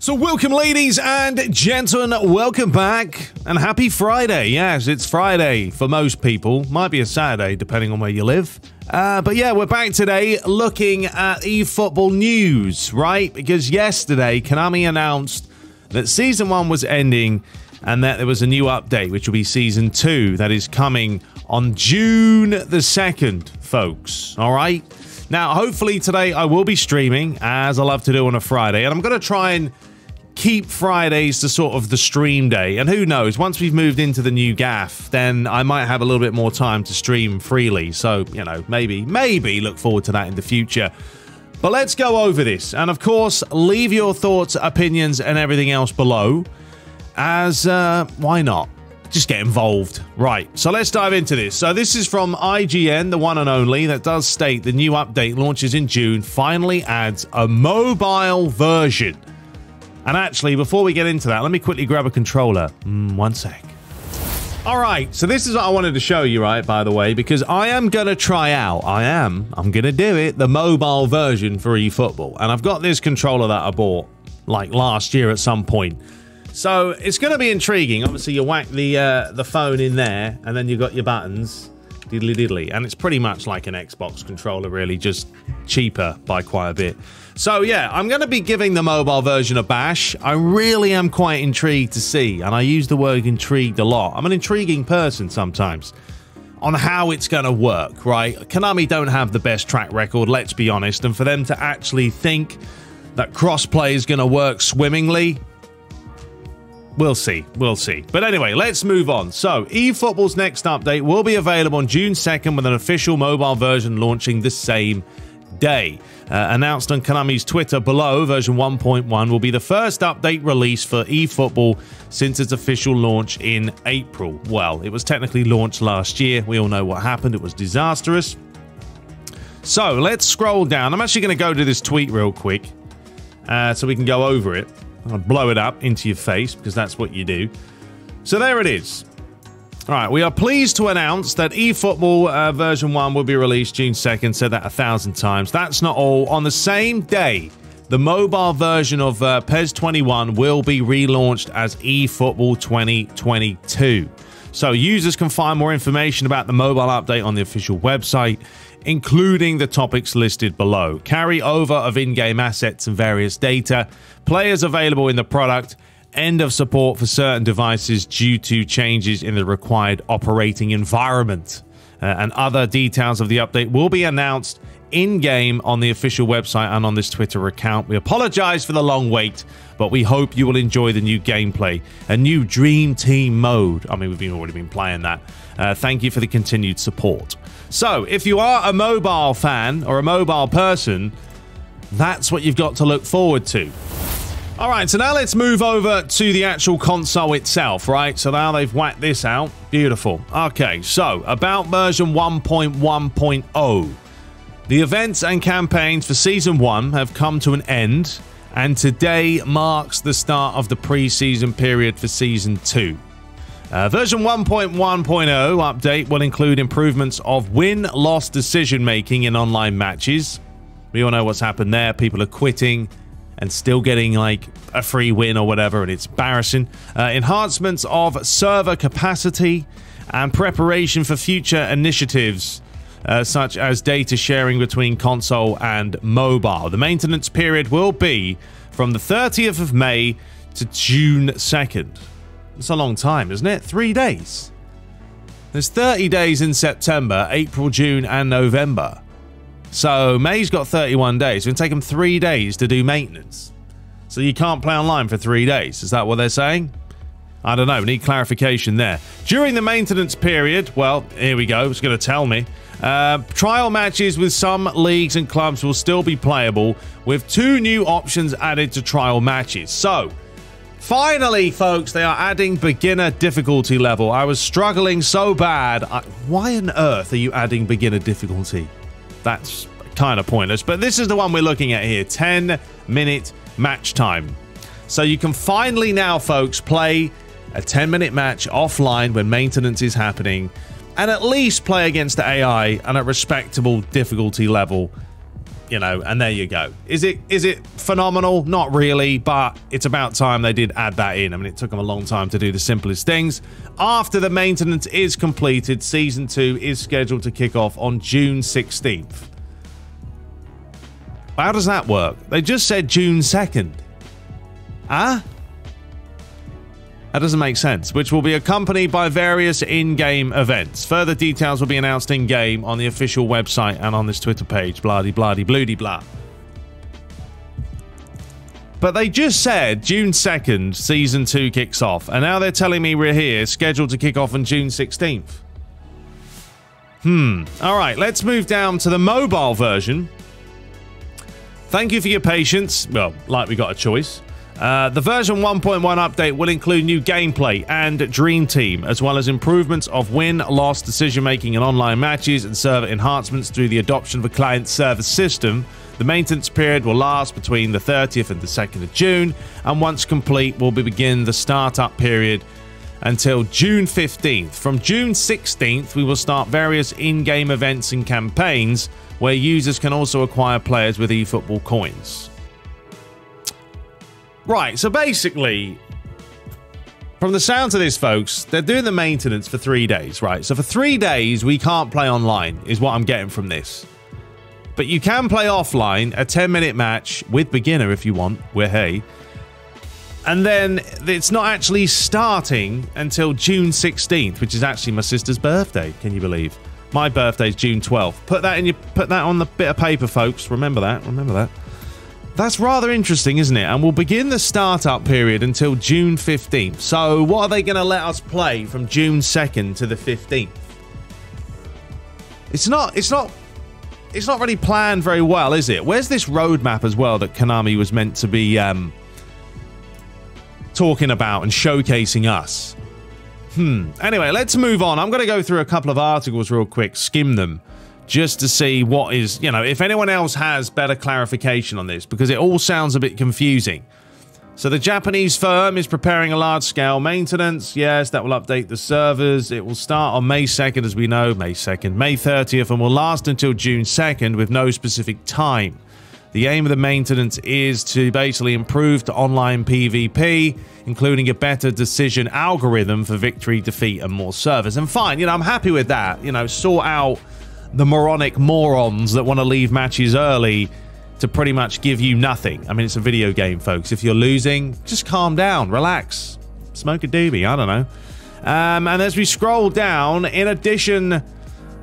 So welcome, ladies and gentlemen, welcome back, and happy Friday. Yes, it's Friday for most people. Might be a Saturday, depending on where you live. But yeah, we're back today looking at eFootball news, right? Because yesterday, Konami announced that Season 1 was ending and that there was a new update, which will be Season 2, that is coming on June the 2nd, folks. All right? Now, hopefully today I will be streaming, as I love to do on a Friday, and I'm going to try and keep Fridays to sort of the stream day. And who knows, once we've moved into the new gaff, then I might have a little bit more time to stream freely. So, you know, maybe look forward to that in the future. But let's go over this. And of course, leave your thoughts, opinions, and everything else below. As, why not? Just get involved. Right, so let's dive into this. So this is from IGN, the one and only, that does state the new update launches in June, finally adds a mobile version. And actually, before we get into that, let me quickly grab a controller. One sec. All right, so this is what I wanted to show you, right, by the way, because I am going to try out, I'm going to do it, the mobile version for eFootball. And I've got this controller that I bought, like, last year at some point. So it's going to be intriguing. Obviously, you whack the phone in there, and then you've got your buttons, diddly diddly, and it's pretty much like an Xbox controller, really, just cheaper by quite a bit. So yeah, I'm going to be giving the mobile version a bash. I really am quite intrigued to see, and I use the word intrigued a lot. I'm an intriguing person sometimes on how it's going to work, right? Konami don't have the best track record, let's be honest, and for them to actually think that crossplay is going to work swimmingly, we'll see. But anyway, let's move on. So, eFootball's next update will be available on June 2nd with an official mobile version launching the same day. Announced on Konami's Twitter below, version 1.1 will be the first update release for eFootball since its official launch in April. Well, it was technically launched last year. We all know what happened. It was disastrous. So, let's scroll down. I'm actually going to go to this tweet real quick so we can go over it. I'll blow it up into your face because that's what you do. So there it is. All right, we are pleased to announce that eFootball version 1 will be released June 2nd. Said that 1,000 times. That's not all. On the same day, the mobile version of PES 21 will be relaunched as eFootball 2022. So users can find more information about the mobile update on the official website, including the topics listed below. Carry over of in-game assets and various data, players available in the product, end of support for certain devices due to changes in the required operating environment, and other details of the update will be announced in-game on the official website and on this Twitter account. We apologize for the long wait, but we hope you will enjoy the new gameplay, a new Dream Team mode. I mean, we've already been playing that. Thank you for the continued support. So, if you are a mobile fan or a mobile person, that's what you've got to look forward to. All right, so now let's move over to the actual console itself, right? So now they've whacked this out. Beautiful. Okay, so about version 1.1.0. The events and campaigns for Season 1 have come to an end, and today marks the start of the pre-season period for Season 2. Version 1.1.0 update will include improvements of win-loss decision-making in online matches. We all know what's happened there. People are quitting and still getting like a free win or whatever, and it's embarrassing. Enhancements of server capacity and preparation for future initiatives, such as data sharing between console and mobile. The maintenance period will be from the 30th of May to June 2nd. It's a long time, isn't it? 3 days. There's 30 days in September, April, June, and November. So May's got 31 days. It's going to take them 3 days to do maintenance. So you can't play online for 3 days. Is that what they're saying? I don't know. We need clarification there. During the maintenance period, well, here we go. It's going to tell me. Trial matches with some leagues and clubs will still be playable, with 2 new options added to trial matches. So, finally, folks, they are adding beginner difficulty level. I was struggling so bad. Why on earth are you adding beginner difficulty? That's kind of pointless. But this is the one we're looking at here. 10-minute match time. So you can finally now, folks, play a 10-minute match offline when maintenance is happening, and at least play against the AI at a respectable difficulty level. you know, and there you go. Is it phenomenal? Not really, but it's about time they did add that in. I mean, it took them a long time to do the simplest things. After the maintenance is completed, Season 2 is scheduled to kick off on June 16th. How does that work? They just said June 2nd. Huh? That doesn't make sense, which will be accompanied by various in-game events. Further details will be announced in-game on the official website and on this Twitter page, blah-de-blah-de-bloody-blah. But they just said June 2nd, Season 2 kicks off, and now they're telling me we're here, scheduled to kick off on June 16th. Alright, let's move down to the mobile version. Thank you for your patience. Well, like we got a choice. The version 1.1 update will include new gameplay and Dream Team, as well as improvements of win-loss decision-making in online matches and server enhancements through the adoption of a client-server system. The maintenance period will last between the 30th and the 2nd of June, and once complete, will begin the startup period until June 15th. From June 16th, we will start various in-game events and campaigns where users can also acquire players with eFootball coins. Right, so basically, from the sounds of this, folks, they're doing the maintenance for 3 days, right? So for 3 days, we can't play online, is what I'm getting from this. But you can play offline, a 10-minute match with beginner if you want, we're hey. And then it's not actually starting until June 16th, which is actually my sister's birthday, can you believe? My birthday's June 12th. Put that on the bit of paper, folks. Remember that, remember that. That's rather interesting, isn't it? And we'll begin the startup period until June 15th. So what are they going to let us play from June 2nd to the 15th? It's not really planned very well, is it? Where's this roadmap as well that Konami was meant to be talking about and showcasing us? Anyway, let's move on. I'm going to go through a couple of articles real quick, skim them, just to see what is, you know, if anyone else has better clarification on this, because it all sounds a bit confusing. So the Japanese firm is preparing a large-scale maintenance. Yes, that will update the servers. It will start on May 2nd, as we know, May 2nd, May 30th, and will last until June 2nd with no specific time. The aim of the maintenance is to basically improve to online PvP, including a better decision algorithm for victory, defeat, and more servers. And fine, you know, I'm happy with that. You know, sort out the moronic morons that want to leave matches early to pretty much give you nothing. I mean, it's a video game, folks. If you're losing, just calm down, relax, smoke a doobie, I don't know. And as we scroll down, in addition,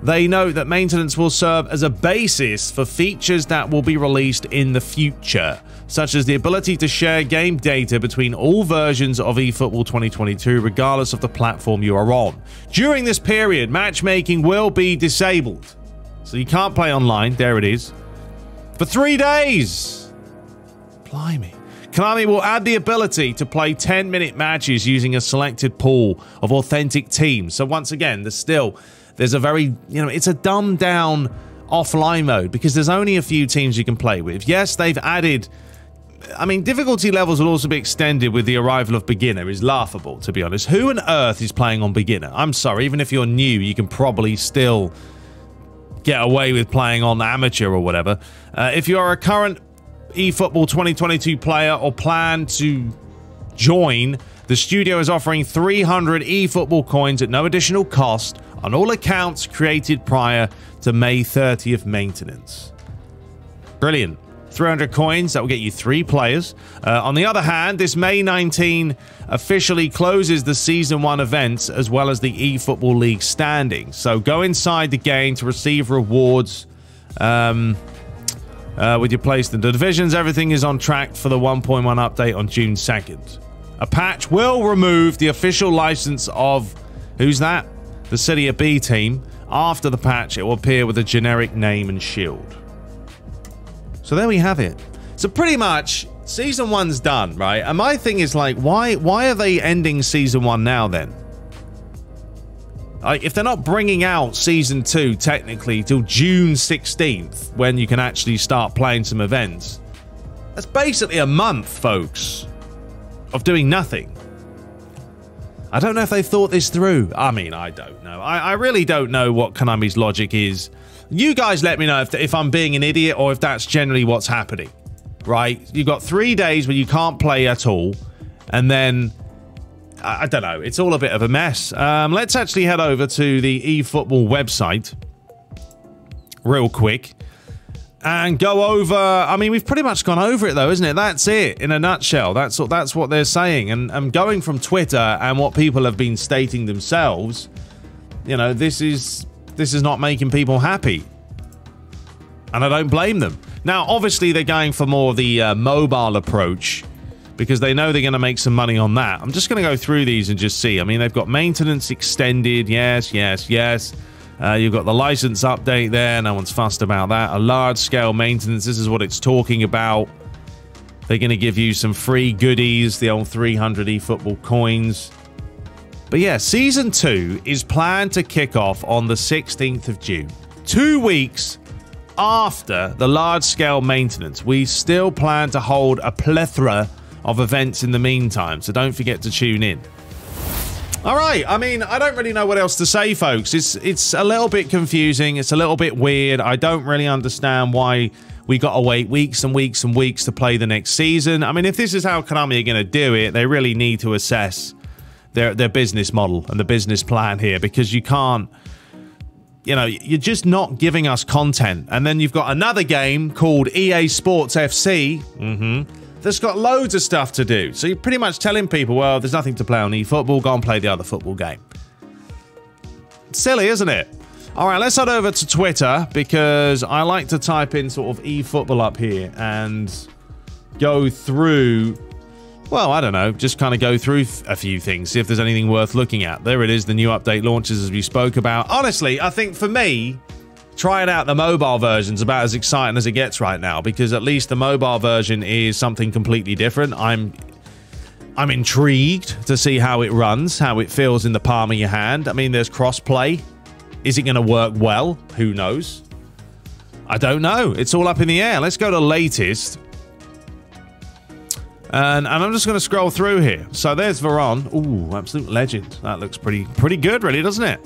they note that maintenance will serve as a basis for features that will be released in the future, such as the ability to share game data between all versions of eFootball 2022, regardless of the platform you are on. During this period, matchmaking will be disabled, so you can't play online. There it is. For 3 days. Blimey. Konami will add the ability to play 10-minute matches using a selected pool of authentic teams. So once again, there's a very, you know, it's a dumbed down offline mode because there's only a few teams you can play with. Yes, they've added, I mean, difficulty levels will also be extended with the arrival of beginner. Is laughable, to be honest. Who on earth is playing on beginner? I'm sorry, even if you're new, you can probably still get away with playing on amateur or whatever. If you're a current eFootball 2022 player or plan to join, the studio is offering 300 eFootball coins at no additional cost on all accounts created prior to May 30th maintenance. Brilliant. 300 coins, that will get you 3 players. On the other hand, this May 19 officially closes the Season 1 events as well as the eFootball League standings. So go inside the game to receive rewards with your place in the divisions. Everything is on track for the 1.1 update on June 2nd. A patch will remove the official license of, who's that? The City of B team. After the patch, it will appear with a generic name and shield. So there we have it. So pretty much, Season 1's done, right? And my thing is like, why are they ending Season 1 now then? Like, if they're not bringing out Season 2 technically till June 16th, when you can actually start playing some events, that's basically a month, folks, of doing nothing. I don't know if they thought this through. I mean, I don't know. I really don't know what Konami's logic is You guys let me know if I'm being an idiot or if that's generally what's happening, right? You've got 3 days where you can't play at all, and then, I don't know, it's all a bit of a mess. Let's actually head over to the Efootball website real quick and go over. I mean, we've pretty much gone over it though, isn't it? That's it in a nutshell. That's what they're saying. And going from Twitter and what people have been stating themselves, you know, this is not making people happy. And I don't blame them. Now, obviously, they're going for more of the mobile approach because they know they're going to make some money on that. I'm just going to go through these and just see. I mean, they've got maintenance extended. Yes, yes, yes. You've got the license update there. No one's fussed about that. A large-scale maintenance. This is what it's talking about. They're going to give you some free goodies, the old 300 eFootball coins. But yeah, Season 2 is planned to kick off on the 16th of June. 2 weeks after the large-scale maintenance. We still plan to hold a plethora of events in the meantime, so don't forget to tune in. All right, I mean, I don't really know what else to say, folks. It's a little bit confusing. It's a little bit weird. I don't really understand why we got to wait weeks and weeks and weeks to play the next season. I mean, if this is how Konami are going to do it, they really need to assess their business model and the business plan here, because you can't, you know, you're just not giving us content. And then you've got another game called EA Sports FC. That's got loads of stuff to do. So you're pretty much telling people, well, there's nothing to play on eFootball, go and play the other football game. Silly, isn't it? All right, let's head over to Twitter, because I like to type in sort of eFootball up here and go through, well, I don't know, just kind of go through a few things, see if there's anything worth looking at. There it is, the new update launches as we spoke about. Honestly, I think for me, trying out the mobile version's about as exciting as it gets right now, because at least the mobile version is something completely different. I'm intrigued to see how it runs, how it feels in the palm of your hand. I mean, there's cross-play. Is it going to work well? Who knows? I don't know. It's all up in the air. Let's go to latest. And I'm just going to scroll through here. So there's Veron. Ooh, absolute legend. That looks pretty good, really, doesn't it?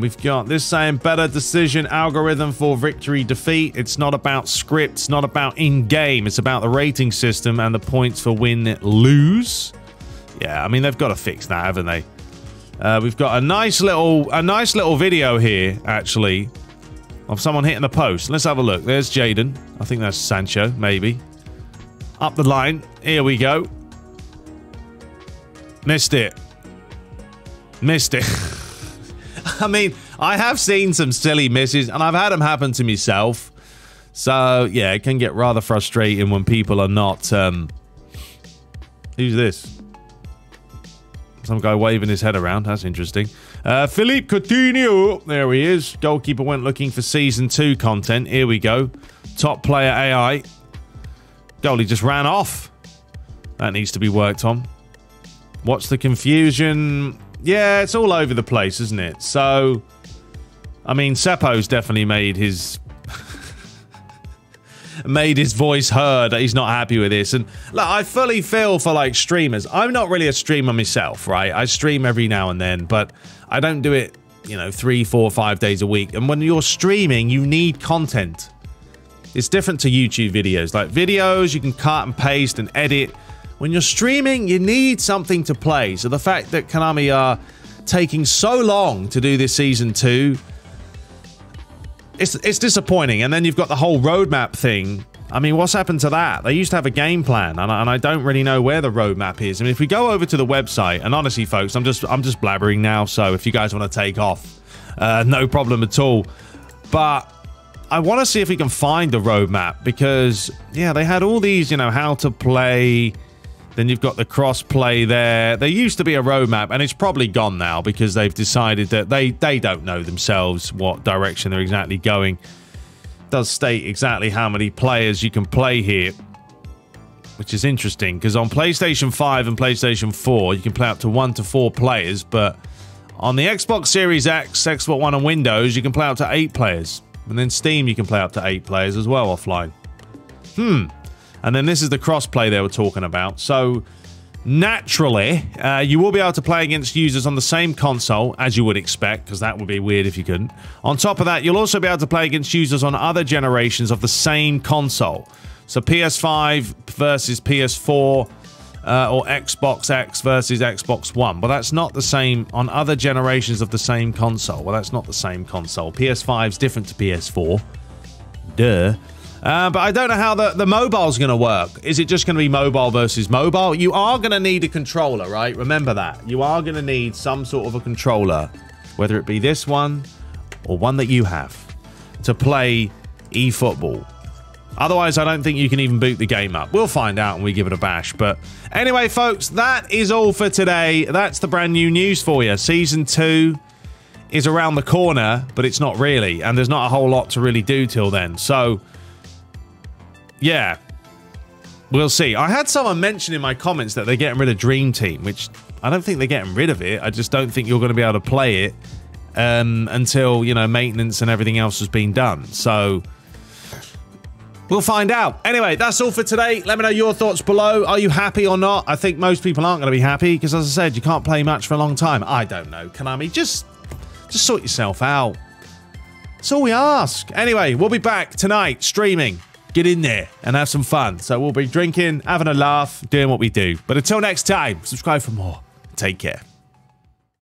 We've got this saying better decision algorithm for victory defeat. It's not about scripts, not about in-game. It's about the rating system and the points for win lose. Yeah, I mean, they've got to fix that, haven't they? We've got a nice little video here, actually, of someone hitting the post. Let's have a look. There's Jaden. I think that's Sancho, maybe. Up the line. Here we go. Missed it. Missed it. I mean, I have seen some silly misses, and I've had them happen to myself. So, yeah, it can get rather frustrating when people are not... Who's this? Some guy waving his head around. That's interesting. Philippe Coutinho. There he is. Goalkeeper went looking for Season 2 content. Here we go. Top player AI. Goalie just ran off. That needs to be worked on. Watch the confusion... Yeah, it's all over the place, isn't it? So, I mean, Seppo's definitely made his voice heard that he's not happy with this. And look, I fully feel for like streamers. I'm not really a streamer myself, right? I stream every now and then, but I don't do it, you know, 3, 4, 5 days a week. And when you're streaming, you need content. It's different to YouTube videos. Like videos, you can cut and paste and edit. When you're streaming, you need something to play. So the fact that Konami are taking so long to do this Season 2, it's disappointing. And then you've got the whole roadmap thing. I mean, what's happened to that? They used to have a game plan, and I don't really know where the roadmap is. I mean, if we go over to the website, and honestly, folks, I'm just blabbering now, so if you guys want to take off, no problem at all. But I want to see if we can find the roadmap, because, yeah, they had all these, you know, how to play... Then you've got the cross-play there. There used to be a roadmap, and it's probably gone now because they've decided that they don't know themselves what direction they're exactly going. It does state exactly how many players you can play here, which is interesting, because on PlayStation 5 and PlayStation 4, you can play up to 1 to 4 players, but on the Xbox Series X, Xbox One, and Windows, you can play up to 8 players. And then Steam, you can play up to 8 players as well offline. And then this is the crossplay they were talking about. So, naturally, you will be able to play against users on the same console, as you would expect, because that would be weird if you couldn't. On top of that, you'll also be able to play against users on other generations of the same console. So PS5 versus PS4, or Xbox X versus Xbox One. But that's not the same on other generations of the same console. Well, that's not the same console. PS5 is different to PS4. Duh. But I don't know how the mobile's going to work. Is it just going to be mobile versus mobile? You are going to need a controller, right? Remember that. You are going to need some sort of a controller, whether it be this one or one that you have, to play eFootball. Otherwise, I don't think you can even boot the game up. We'll find out when we give it a bash. But anyway, folks, that is all for today. That's the brand new news for you. Season 2 is around the corner, but it's not really. And there's not a whole lot to really do till then. So, yeah, we'll see. I had someone mention in my comments that they're getting rid of Dream Team, which I don't think they're getting rid of it. I just don't think you're going to be able to play it until, you know, maintenance and everything else has been done. So we'll find out. Anyway, that's all for today. Let me know your thoughts below. Are you happy or not? I think most people aren't going to be happy because, as I said, you can't play much for a long time. I don't know, Konami. Just sort yourself out. That's all we ask. Anyway, we'll be back tonight streaming. Get in there and have some fun. So we'll be drinking, having a laugh, doing what we do. But until next time, subscribe for more. Take care.